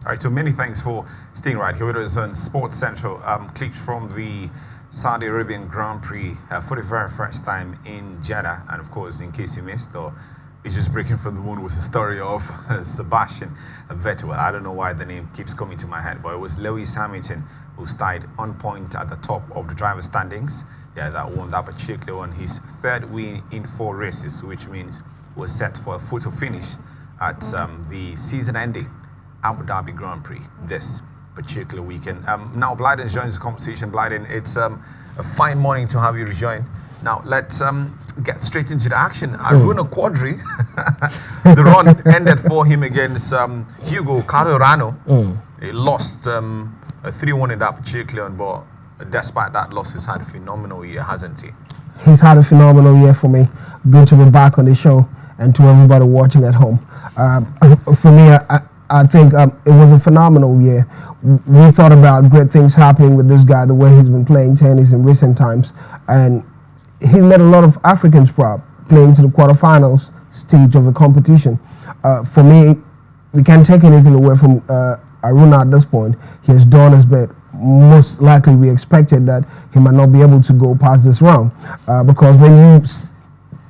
All right, so many thanks for staying right here with us on Sports Central. Clips from the Saudi Arabian Grand Prix for the very first time in Jeddah. And of course, in case you missed, or it's just breaking from the moon, was the story of Sebastian Vettel. Well, I don't know why the name keeps coming to my head, but it was Lewis Hamilton who started on point at the top of the driver's standings. Yeah, that won that particular one. His third win in 4 races, which means was set for a photo finish at the season-ending Abu Dhabi Grand Prix this particular weekend. Now, Blyden joins the conversation. Blyden, it's a fine morning to have you rejoin. Now, let's get straight into the action. Aruna Quadri, the run ended for him against Hugo Carrerano. He lost a 3-1 in that particular one, but despite that loss, he's had a phenomenal year, hasn't he? He's had a phenomenal year for me. Good to be back on the show and to everybody watching at home. For me, I think it was a phenomenal year. We thought about great things happening with this guy, the way he's been playing tennis in recent times. And he made a lot of Africans proud, playing to the quarterfinals stage of the competition. For me, we can't take anything away from Aruna at this point. He has done his bit. Most likely, we expected that he might not be able to go past this round. Because when you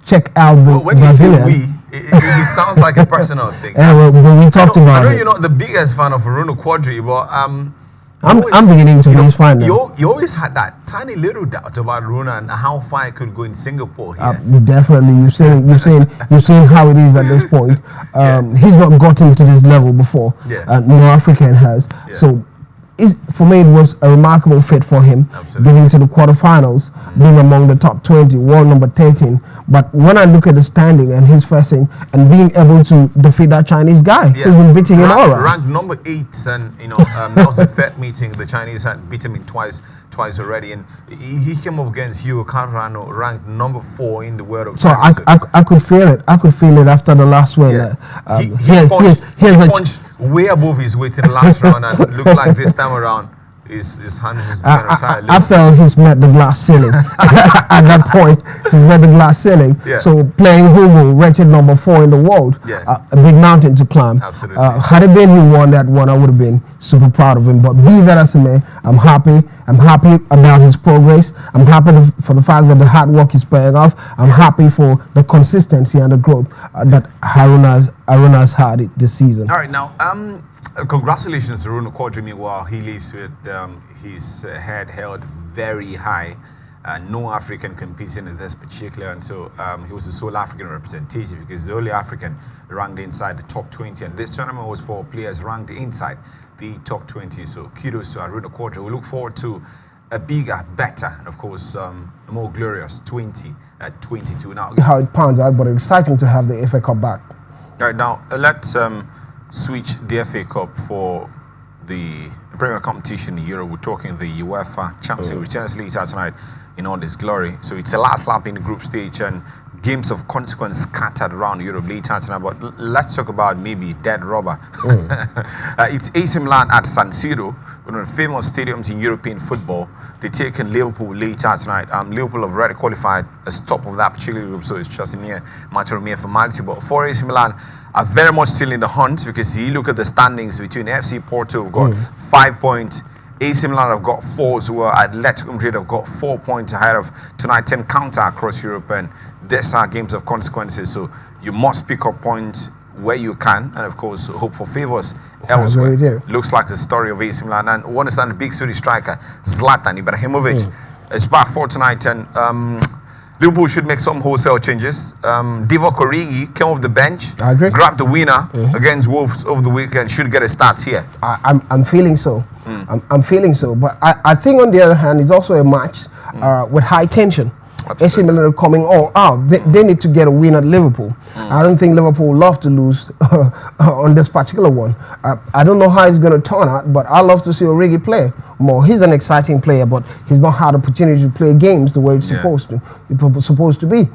check out the when Brazilian, you say we, it sounds like a personal thing. When we talked about I know it. you're not the biggest fan of Aruna Quadri, but I'm beginning to be his fan now. You always had that tiny little doubt about Aruna and how far it could go in Singapore here. Definitely, you've seen how it is at this point. He's not gotten to this level before. No African has. So. For me, it was a remarkable fit for him, getting to the quarterfinals, being among the top 20, world number 13. But when I look at the standing and his facing and being able to defeat that Chinese guy who's been beating him all around. Ranked number 8, and that was the third meeting. The Chinese had beaten him twice already, and he came up against Hugo Carrerano, ranked number 4 in the world of tennis. So I could feel it. I could feel it after the last one. He punched way above his weight in the last round, and looked like this time around his hands just being retired. I felt he's met the glass ceiling. At that point, he's met the glass ceiling. So playing Hugo, rated number 4 in the world, a big mountain to climb. Absolutely. Had it been he won that one, I would have been super proud of him. But be that as it may, I'm happy. I'm happy about his progress. I'm happy for the fact that the hard work is paying off. I'm happy for the consistency and the growth that Aruna's had this season. All right, now, congratulations to Aruna Quadri. Meanwhile, he leaves with his head held very high. No African competing in this particular, and so he was the sole African representative because he's the only African ranked inside the top 20. And this tournament was for players ranked inside the top 20. So kudos to Aruna Quadri. We look forward to a bigger, better, and of course, a more glorious 2022. Now, how it pans out, but exciting to have the FA Cup back. All right, now let's switch the FA Cup for the Premier competition in Europe. We're talking the UEFA Champions League returns later tonight in all this glory. So it's the last lap in the group stage and games of consequence scattered around Europe later tonight. But let's talk about maybe dead rubber. It's AC Milan at San Siro, one of the famous stadiums in European football. They're taking Liverpool later tonight. Liverpool have already qualified as top of that particular group, so it's just a matter of mere formality. But for AC Milan, are very much still in the hunt because you look at the standings between FC Porto, who've got 5 points. AC Milan have got 4 as well. Atletico Madrid have got 4 points ahead of tonight's encounter across Europe, and these are games of consequences. So you must pick up points where you can, and of course hope for favours elsewhere. Looks like the story of AC Milan, and we understand the big Swedish striker Zlatan Ibrahimovic is back for tonight, and Liverpool should make some wholesale changes. Divock Origi came off the bench, grabbed the winner against Wolves over the weekend. Should get a start here. I'm feeling so. I'm feeling so. But I think on the other hand, it's also a match with high tension. AC Milan are coming all out. They need to get a win at Liverpool. I don't think Liverpool will love to lose on this particular one. I don't know how it's going to turn out, but I love to see Origi play more. He's an exciting player, but he's not had the opportunity to play games the way it's supposed to be.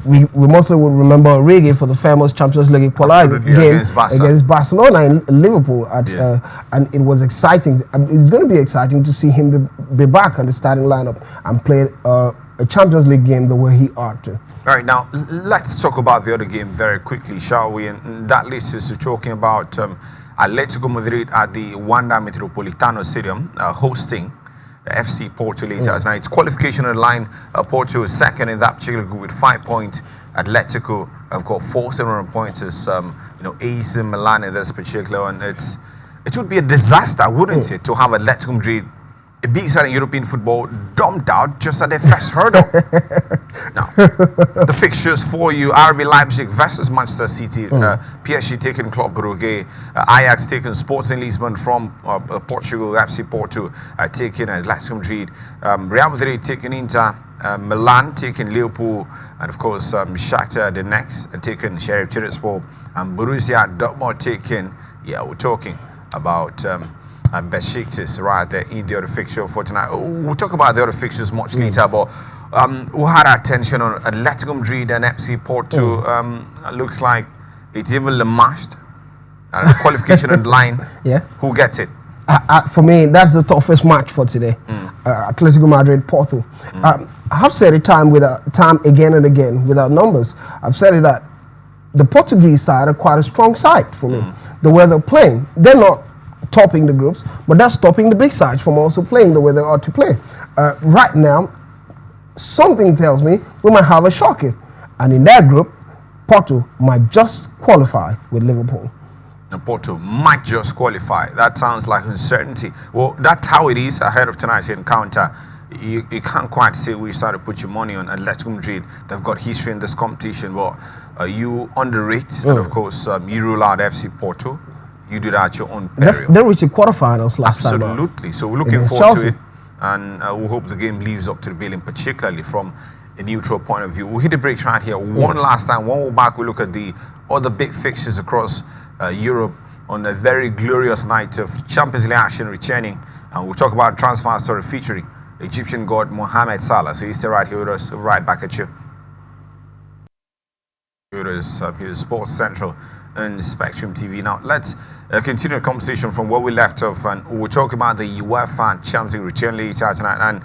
We mostly would remember Origi for the famous Champions League equalizer game against Barcelona in Liverpool, and it was exciting. It's going to be exciting to see him be back on the starting lineup and play a Champions League game the way he ought to. All right, now let's talk about the other game very quickly, shall we? And that leads us to talking about Atletico Madrid at the Wanda Metropolitano Stadium hosting FC Porto later tonight. It's qualification on the line. Porto is second in that particular group with 5 points. Atletico have got 4 similar points as AC Milan in this particular one. It would be a disaster, wouldn't it, to have Atletico Madrid, a big side in European football, dumped out just at their first hurdle. Now, the fixtures for you: RB Leipzig versus Manchester City, PSG taking Club Brugge, Ajax taking Sporting Lisbon from Portugal, FC Porto taking Atletico Madrid, Real Madrid taking Inter, Milan taking Liverpool, and of course Shakhtar the next taking Sheriff Tiraspol, and Borussia Dortmund taking, we're talking about Besiktas right there in the other fixture for tonight. We'll talk about the other fixtures much later, but we had our attention on Atletico Madrid and FC Porto. Looks like it's evenly matched. The qualification on the line. Yeah. Who gets it? For me, that's the toughest match for today. Atletico Madrid, Porto. I have said it time again and again without numbers. I've said it that the Portuguese side are quite a strong side for me. The way they're playing, they're not topping the groups, but that's stopping the big sides from also playing the way they ought to play. Right now, something tells me we might have a shocker, and in that group, Porto might just qualify with Liverpool. Now, Porto might just qualify. That sounds like uncertainty. Well, that's how it is ahead of tonight's encounter. You can't quite say we started to put your money on Atletico Madrid. They've got history in this competition, but you underrate, and of course, you rule out FC Porto. You do that at your own peril. They reached the quarterfinals last time. Absolutely. So we're looking forward to it, and we hope the game lives up to the billing, particularly from a neutral point of view. We'll hit the break right here. One last time. When we're back, we look at the other big fixtures across Europe on a very glorious night of Champions League action returning, and we'll talk about transfer story featuring Egyptian god Mohamed Salah. So you stay right here with us. We'll right back at you. Here's Sports Central and Spectrum TV. Now let's continue the conversation from where we left off, and we'll talk about the UEFA Champions League return later tonight. And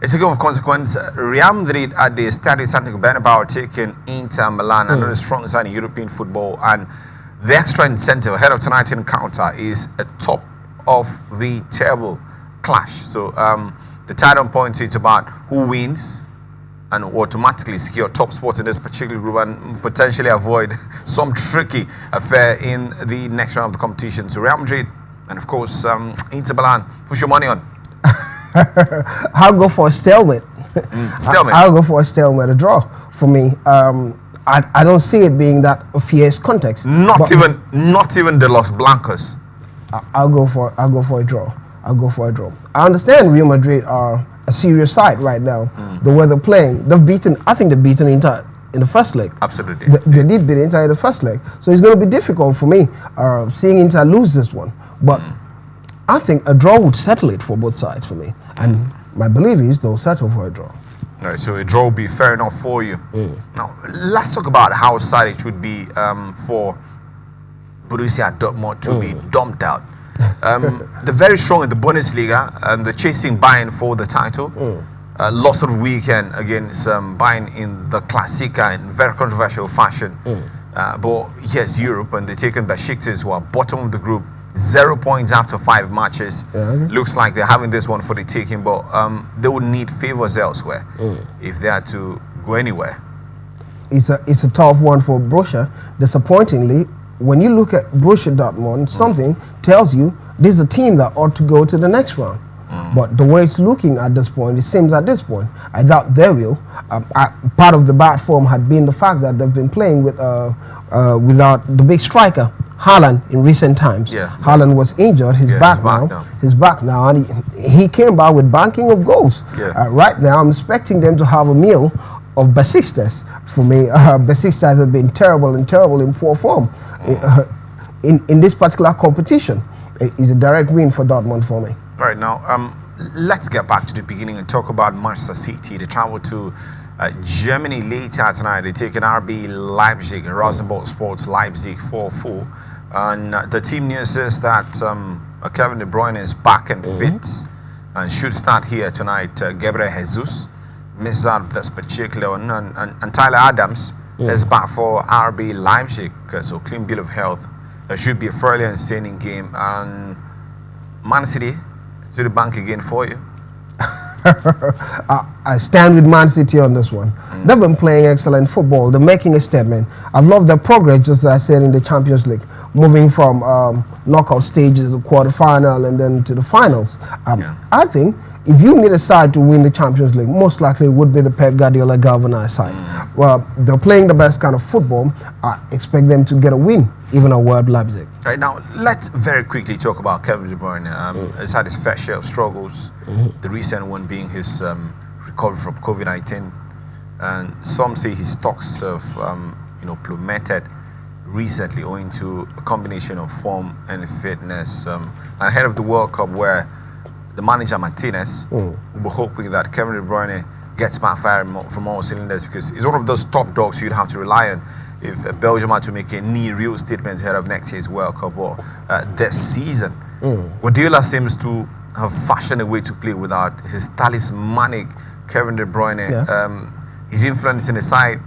it's a game of consequence. Real Madrid at the Stadio Santiago Bernabeu taking Inter Milan, another strong side in European football, and the extra incentive ahead of tonight's encounter is a top of the table clash. So the tie-down points, it's about who wins and automatically secure top spots in this particular group and potentially avoid some tricky affair in the next round of the competition. So Real Madrid and of course Inter Milan, push your money on. I'll go for a stalemate. Stalemate. I'll go for a stalemate, a draw for me. I don't see it being that a fierce context. Not even the Los Blancos. I'll go for a draw. I'll go for a draw. I understand Real Madrid are a serious side right now. The way they're playing, I think they've beaten Inter in the first leg. Absolutely. They did beat Inter in the first leg. So it's going to be difficult for me seeing Inter lose this one. But I think a draw would settle it for both sides for me. And my belief is they'll settle for a draw. All right, so a draw will be fair enough for you. Now, let's talk about how sad it would be for Borussia Dortmund to be dumped out. They're very strong in the Bundesliga, and they're chasing Bayern for the title. Lost of the weekend against Bayern in the Klassiker in very controversial fashion. But yes, Europe, and they're taking Besiktas, who are bottom of the group, 0 points after 5 matches. Looks like they're having this one for the taking, but they would need favors elsewhere if they had to go anywhere. It's a tough one for Borussia. Disappointingly, when you look at Borussia Dortmund, something tells you this is a team that ought to go to the next round. But the way it's looking at this point, it seems at this point, I doubt they will. Part of the bad form had been the fact that they've been playing without the big striker, Haaland, in recent times. Haaland was injured. He's back now. He's back now, and he came back with banking of goals. Right now, I'm expecting them to have a meal of Besiktas. For me, Besiktas have been terrible in poor form in this particular competition. It's a direct win for Dortmund for me. Right now, let's get back to the beginning and talk about Manchester City. They travel to Germany later tonight. They're taking RB Leipzig, Rosenborg Sports Leipzig 4-4. And the team news says that Kevin De Bruyne is back and fit and should start here tonight. Gabriel Jesus misses out this particular one, and Tyler Adams is back for RB Leipzig. So clean bill of health It should be a fairly entertaining game. And Man City to the bank again for you. I stand with Man City on this one. They've been playing excellent football. They're making a statement. I've loved their progress, just as I said, in the Champions League, moving from knockout stages, the quarterfinal, and then to the finals. I think if you need a side to win the Champions League, most likely it would be the Pep Guardiola galvanized side. Well, they're playing the best kind of football. I expect them to get a win, even at World Leipzig. Right now, let's very quickly talk about Kevin De Bruyne. He's had his fair share of struggles. The recent one being his recovery from COVID-19, and some say his stocks have plummeted recently owing to a combination of form and fitness. And ahead of the World Cup, where the manager Martinez will be hoping that Kevin De Bruyne gets back firing from all cylinders, because he's one of those top dogs you'd have to rely on if Belgium had to make any real statements ahead of next year's World Cup or this season. Guardiola seems to have fashioned a way to play without his talismanic Kevin De Bruyne. His influence in the side,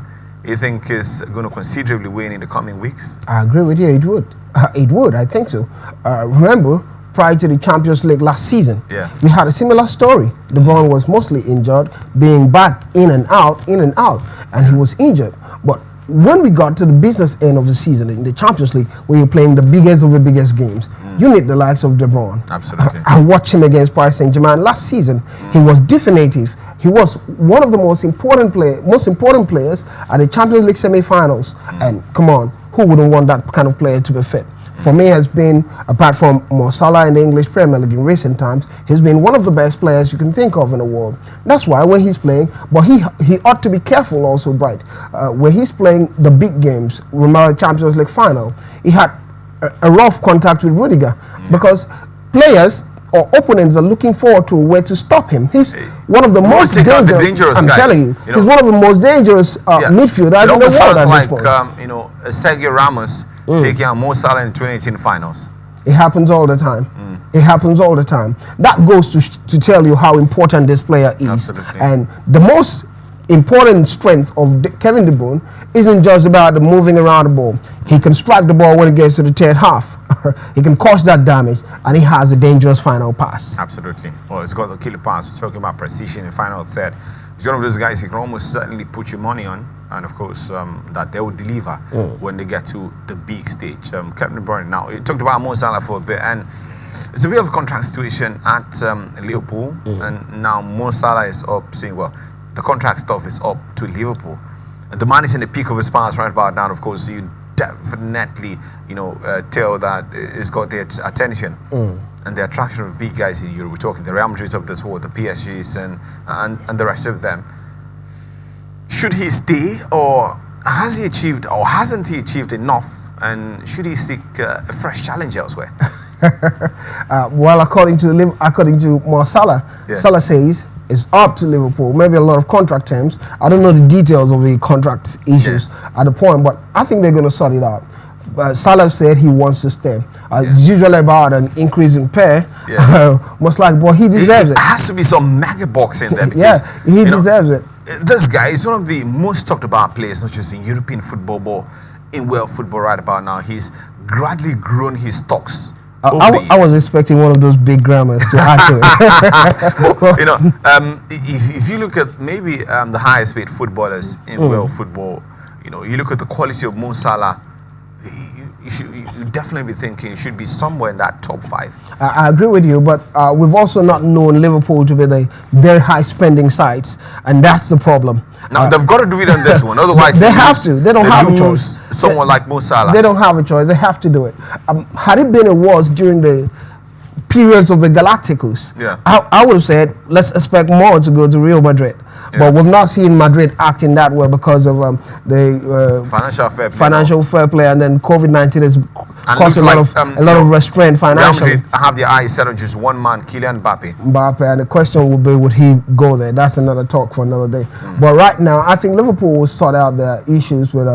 you think, is going to considerably wane in the coming weeks? I agree with you. It would. It would. I think so. Remember, prior to the Champions League last season, we had a similar story. De Bruyne was mostly injured, being back in and out, and he was injured. But when we got to the business end of the season in the Champions League, when you're playing the biggest of the biggest games, you need the likes of De Bruyne. Absolutely. I watched him against Paris Saint-Germain last season. He was definitive. He was one of the most important players at the Champions League semi-finals. And come on, who wouldn't want that kind of player to be fit? For me, has been, apart from Mo Salah in the English Premier League in recent times, he's been one of the best players you can think of in the world. That's why when he's playing, but he ought to be careful also, Bright. When he's playing the big games, remember the Champions League final, he had a rough contact with Rudiger, because players or opponents are looking forward to where to stop him. He's one of the most dangerous. I'm telling you, he's one of the most dangerous midfielders in the world at this point. Sergio Ramos taking out Mo Salah in 2018 finals. It happens all the time. It happens all the time. That goes to tell you how important this player is. Absolutely. And the most important strength of Kevin De Bruyne isn't just about the moving around the ball. He can strike the ball when it gets to the third half. He can cause that damage, and he has a dangerous final pass. Absolutely. Well, it's got the killer pass. We're talking about precision in final third. He's one of those guys you can almost certainly put your money on, and of course that they will deliver when they get to the big stage. Kevin De Bruyne. Now, you talked about Mo Salah for a bit, and it's a bit of a contract situation at Liverpool, and now Mo Salah is up saying, well, the contract stuff is up to Liverpool. The man is in the peak of his powers right about now. Of course, you definitely, tell that it's got their attention and the attraction of big guys in Europe. We're talking the Real Madrids of this world, the PSGs, and the rest of them. Should he stay, or has he achieved, or hasn't he achieved enough? And should he seek a fresh challenge elsewhere? Well, according to Mo Salah, Salah says it's up to Liverpool. Maybe a lot of contract terms. I don't know the details of the contract issues at the point, but I think they're going to sort it out. Salah said he wants to stay. It's usually about an increase in pay. Most likely, but he deserves it. There has to be some mega box in there. Because, he deserves it. This guy is one of the most talked about players, not just in European football, but in world football right about now. He's gradually grown his stocks. I was expecting one of those big grammars to add to it. If you look at maybe the highest paid footballers in world football, you look at the quality of Mo Salah, you definitely be thinking it should be somewhere in that top 5. I agree with you, but we've also not known Liverpool to be the very high spending sides, and that's the problem. Now they've got to do it on this one, otherwise they have to. They don't have a choice. Someone like Mo Salah. They don't have a choice. They have to do it. Had it been a was during the periods of the Galacticos, I would have said let's expect more to go to Real Madrid. But we've not seen Madrid acting that way because of the financial fair play, and then COVID-19 has caused a lot of restraint financially. I have their eyes set on just one man, Kylian Mbappe. And the question would be, would he go there? That's another talk for another day. But right now, I think Liverpool will sort out their issues with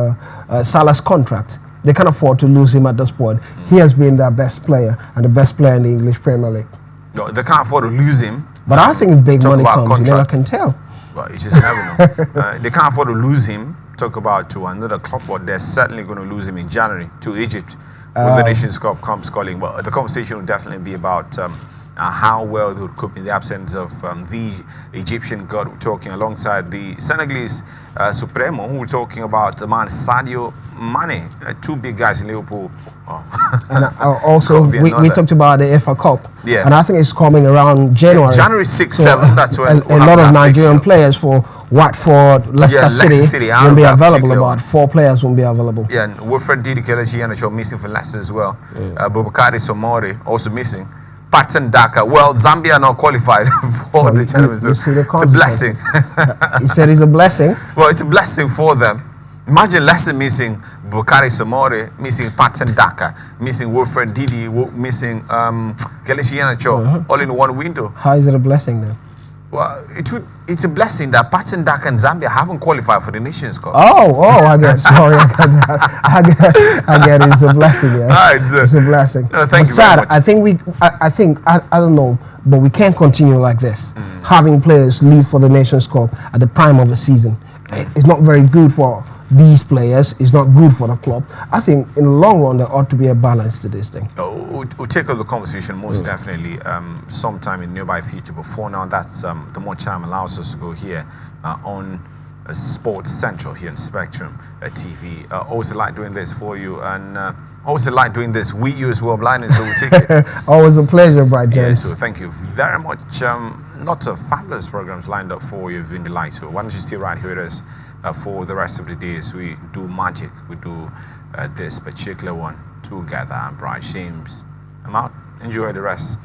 Salah's contract. They can't afford to lose him at this point. He has been their best player and the best player in the English Premier League. No, they can't afford to lose him. But I think if big money comes, you never can tell. Well, you just never know. They can't afford to lose him talk about to another club, but they're certainly going to lose him in January to Egypt when the Nations Cup comes calling. But the conversation will definitely be about how well they would cope in the absence of the Egyptian god. We're talking alongside the Senegalese Supremo, who we're talking about the man Sadio Mane, two big guys in Liverpool. Oh. And also, we talked about the FA Cup. Yeah. And I think it's coming around January. January 6th, 7th, that's when a lot of Nigerian players for Watford, Leicester City won't be available. About 4 players won't be available. Yeah, and Wilfred Didi Kelechi missing for Leicester as well. Bubakari Somori also missing. Patton Daka. Well, Zambia not qualified for the tournament. So it's a blessing. He said it's a blessing. Well, it's a blessing for them. Imagine Leicester missing Bukari Somore, missing Patton Daka, missing Wilfred Didi, missing Kelechi Iheanacho, all in one window. How is it a blessing then? Well, it's a blessing that Patton Daka and Zambia haven't qualified for the Nations Cup. I get it. Sorry, I get that. I get it. It's a blessing, yes. Right, it's a blessing. No, thank you very much. I don't know, but we can't continue like this. Having players leave for the Nations Cup at the prime of the season. It's not very good for these players. It's not good for the club. I think in the long run there ought to be a balance to this thing. We'll take up the conversation most definitely sometime in the nearby future. But for now, that's the more time allows us to go here on Sports Central here in Spectrum TV. Always like doing this for you, and always like doing this with you as well, Blinding. So we'll take it. Always a pleasure, Bright James. Yeah, so thank you very much. Lots of fabulous programs lined up for you in the light. So why don't you stay right here with us for the rest of the day as we do magic. We do this particular one together. I'm Bright James. I'm out. Enjoy the rest.